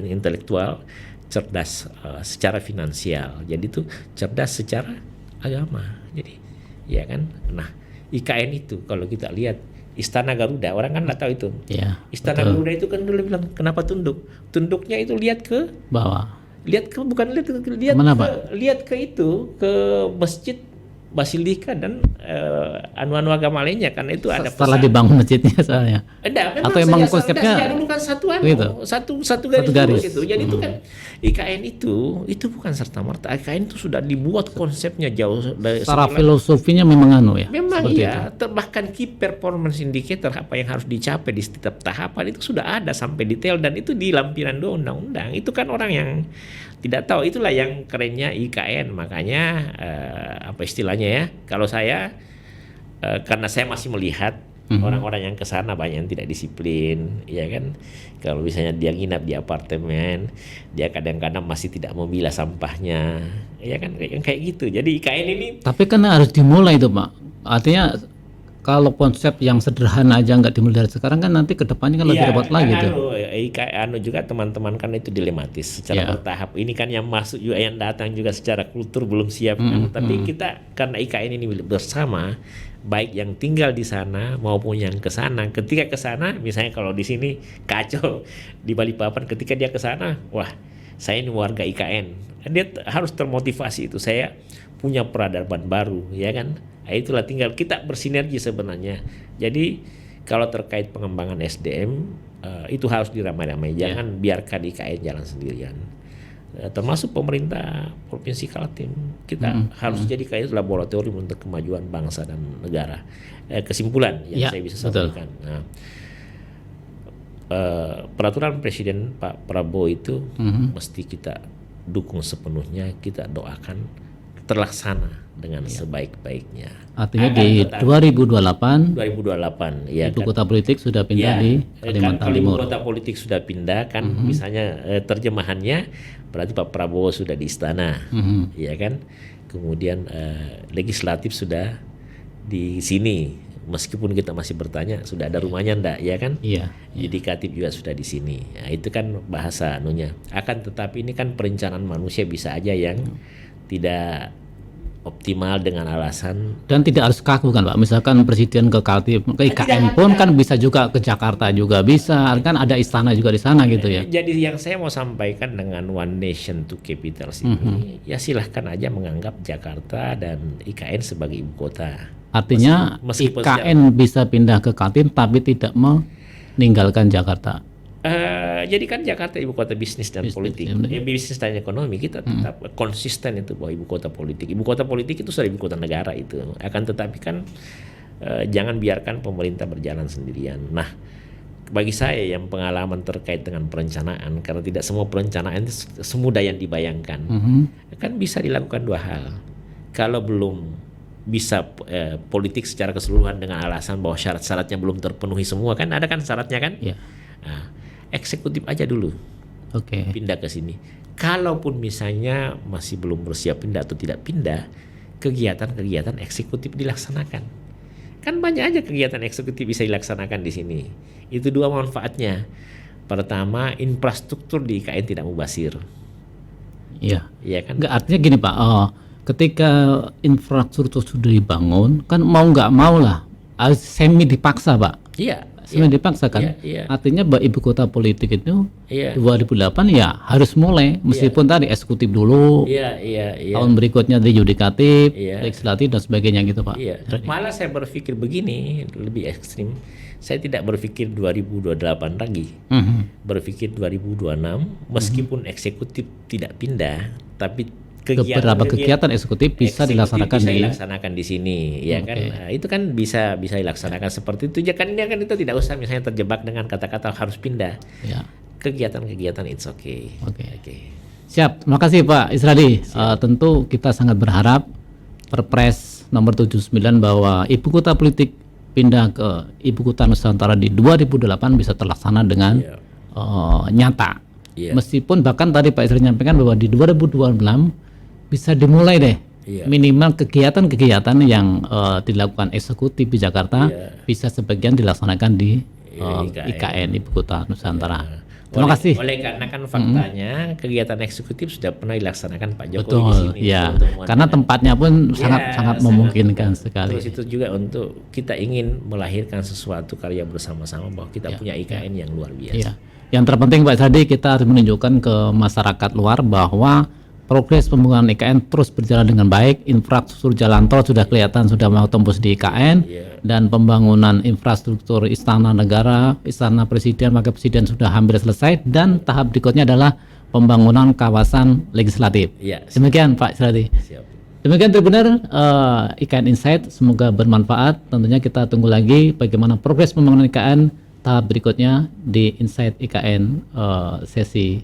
intelektual, cerdas secara finansial. Jadi itu cerdas secara agama. Jadi, ya kan. Nah, IKN itu kalau kita lihat Istana Garuda, orang kan nggak tahu itu. Iya, Istana betul. Garuda itu kan dulu bilang kenapa tunduk? Tunduknya itu lihat ke Bawah. lihat ke itu, ke masjid Basilika dan anu-anu agama lainnya, karena itu ada Setelah pesan. dibangun masjidnya soalnya. Atau emang konsepnya dulu kan satu gitu? satu garis, garis. lurus itu. Jadi itu kan IKN itu bukan serta merta. IKN itu sudah dibuat konsepnya jauh dari Secara filosofinya memang anu ya. memang seperti iya, bahkan key performance indicator apa yang harus dicapai di setiap tahapan itu sudah ada sampai detail, dan itu di lampiran 2 undang-undang. Itu kan orang yang tidak tahu, itulah yang kerennya IKN. Makanya apa istilahnya ya? Kalau saya karena saya masih melihat orang-orang yang ke sana banyak yang tidak disiplin, ya kan. Kalau misalnya dia nginap di apartemen, dia kadang-kadang masih tidak memilah sampahnya, ya kan, kayak gitu. Jadi IKN ini Tapi kan harus dimulai itu Pak. Artinya kalau konsep yang sederhana aja nggak dimulai dari sekarang kan nanti kedepannya kan lebih repot lagi tuh. Anu juga teman-teman kan itu dilematis secara bertahap. Ini kan yang masuk juga, yang datang juga secara kultur belum siap kan. Tapi kita karena IKN ini bersama, baik yang tinggal di sana maupun yang ke sana. Ketika ke sana, misalnya kalau di sini kacau di Balikpapan, ketika dia ke sana, wah, saya ini warga IKN. Dia harus termotivasi itu, saya punya peradaban baru, ya kan. Nah, itulah tinggal kita bersinergi sebenarnya. Jadi kalau terkait pengembangan SDM itu harus diramai-ramai, jangan biarkan IKN jalan sendirian. Termasuk pemerintah Provinsi Kaltim, kita harus jadikan itu laboratorium untuk kemajuan bangsa dan negara. Kesimpulan yang saya bisa sampaikan. Nah, peraturan Presiden Pak Prabowo itu mesti kita dukung sepenuhnya, kita doakan terlaksana dengan sebaik-baiknya. Artinya di 2028 ya ibu kan, kota politik sudah pindah di Kalimantan Ibu Timur. kota politik sudah pindah kan, misalnya terjemahannya berarti Pak Prabowo sudah di istana, ya kan. Kemudian legislatif sudah di sini, Meskipun kita masih bertanya sudah ada rumahnya ndak, ya kan? Iya. Yudikatif juga sudah di sini. Nah, itu kan bahasa anunya. Akan tetapi ini kan perencanaan manusia bisa aja yang tidak optimal dengan alasan Dan tidak harus kaku kan Pak, misalkan presiden ke Kaltim, ke IKN pun kan bisa juga ke Jakarta juga bisa, kan ada istana juga di sana gitu ya. Jadi yang saya mau sampaikan dengan One Nation Two Capitals ini, ya silahkan aja menganggap Jakarta dan IKN sebagai ibu kota. Artinya Meskipun IKN bisa pindah ke Kaltim tapi tidak meninggalkan Jakarta. Jadi kan Jakarta ibu kota bisnis dan politik, bisnis dan ekonomi, kita tetap konsisten itu bahwa ibu kota politik. Ibu kota politik itu sudah ibu kota negara itu. Akan tetapi kan jangan biarkan pemerintah berjalan sendirian. Nah, bagi saya yang pengalaman terkait dengan perencanaan, karena tidak semua perencanaan itu semudah yang dibayangkan, kan bisa dilakukan dua hal. Kalau belum bisa politik secara keseluruhan dengan alasan bahwa syarat-syaratnya belum terpenuhi semua, kan ada kan syaratnya kan? Ya. Nah, eksekutif aja dulu, pindah ke sini. Kalaupun misalnya masih belum bersiap pindah atau tidak pindah, kegiatan-kegiatan eksekutif dilaksanakan. Kan banyak aja kegiatan eksekutif bisa dilaksanakan di sini. Itu dua manfaatnya. Pertama, infrastruktur di IKN tidak mubazir. Iya. Iya kan? Nggak, artinya gini Pak, ketika infrastruktur sudah dibangun, kan mau nggak mau lah, semi dipaksa Pak. Iya. Sebenarnya dipaksa kan, artinya bahwa ibu kota politik itu 2008 ya harus mulai, meskipun tadi eksekutif dulu, tahun berikutnya di yudikatif, legislatif dan sebagainya gitu Pak. Malah saya berpikir begini, lebih ekstrim, saya tidak berpikir 2028 lagi, berpikir 2026, meskipun eksekutif tidak pindah, tapi beberapa kegiatan eksekutif bisa dilaksanakan di sini, ya kan? Nah, itu kan bisa dilaksanakan seperti itu. Ya kan, itu tidak usah misalnya terjebak dengan kata-kata harus pindah. Ya. Kegiatan-kegiatan it's okay. Oke. Siap. Terima kasih Pak Isradi. Tentu kita sangat berharap Perpres nomor 79 bahwa ibu kota politik pindah ke ibu kota Nusantara di 2008 bisa terlaksana dengan nyata. Meskipun bahkan tadi Pak Isradi menyampaikan bahwa di 2026 bisa dimulai deh, minimal kegiatan-kegiatan yang dilakukan eksekutif di Jakarta bisa sebagian dilaksanakan di IKN ibu kota Nusantara. Terima kasih. Oleh karena kan faktanya kegiatan eksekutif sudah pernah dilaksanakan Pak Jokowi Betul, di sini. Ya. Karena tempatnya pun sangat memungkinkan sekali. Terus itu juga untuk kita ingin melahirkan sesuatu karya bersama-sama bahwa kita punya IKN yang luar biasa. Ya. Yang terpenting Pak Isradi, kita harus menunjukkan ke masyarakat luar bahwa progres pembangunan IKN terus berjalan dengan baik. Infrastruktur jalan tol sudah kelihatan sudah mau tembus di IKN, dan pembangunan infrastruktur istana negara, istana presiden, wakil presiden sudah hampir selesai, dan tahap berikutnya adalah pembangunan kawasan legislatif. Demikian Pak Isradi. Demikian Tribunner, IKN Insight, semoga bermanfaat. Tentunya kita tunggu lagi bagaimana progres pembangunan IKN tahap berikutnya di Insight IKN sesi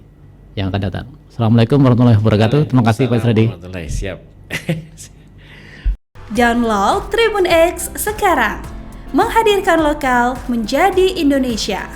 yang akan datang. Assalamualaikum warahmatullahi wabarakatuh. Terima kasih Pak Isradi. Siap. Download Tribun X sekarang. Menghadirkan lokal menjadi Indonesia.